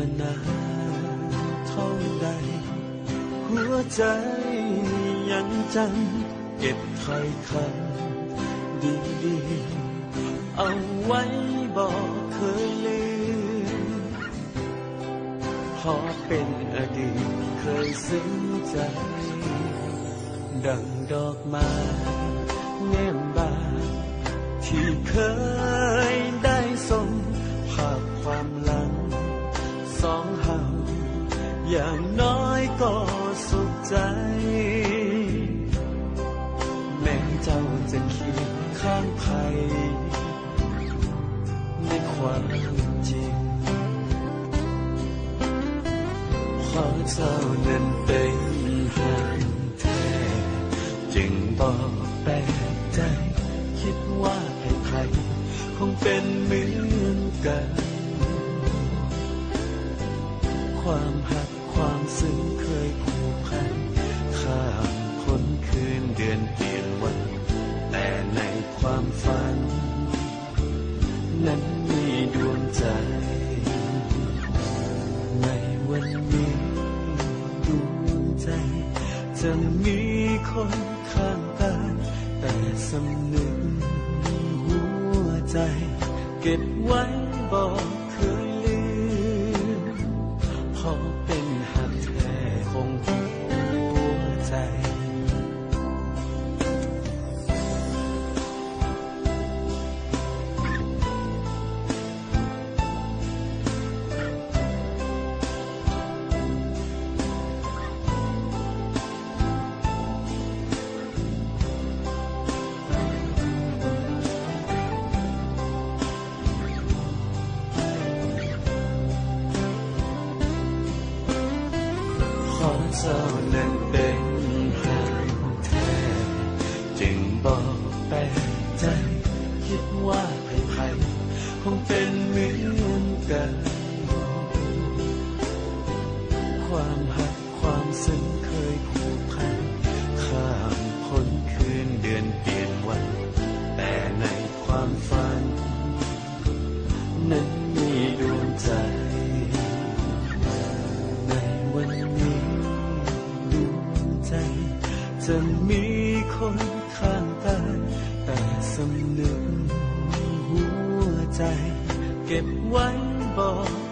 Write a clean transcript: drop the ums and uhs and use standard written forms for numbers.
านานเท่าใดหัวใจยังจำเก็บถ้อยคำดีๆเอาไว้บอกเคยลืมพอเป็นอดีตเคยซึ้งใจดังดอกไม้แง้มบานที่เคยได้ส่งภาพความหลังสองเฮาอย่างน้อยก็สุขใจแม้เจ้าจะเคียงข้างใครในความจริงเพราะเจ้านั้นเป็นหักแท้จึงบอกแปลกใจคิดว่าใครๆคงเป็นเหมือนกันความหักความซึ้งเคยผูกพันข้ามพ้นคืนเดือนเปลี่ยนวันแต่ในความฝันนั้นมีดวงใจในวันนี้ดวงใจจะมีคนข้างกายแต่สำนึกหัวใจเก็บไว้บอกเคยลืมพอเป็นหักแท้คงหัวใจเจ้านั้นเป็นหักแท้จึงบอกแปลกใจคิดว่าใครๆคงเป็นเหมือนกันความหักความซึ้งเคยผูกพันข้ามพ้นคืนเดือนเปลี่ยนวันแต่ในความฝันนั้นมีดวงใจในวันนี้จะมีคนข้างกายแต่สำนึกหัวใจเก็บไว้บอก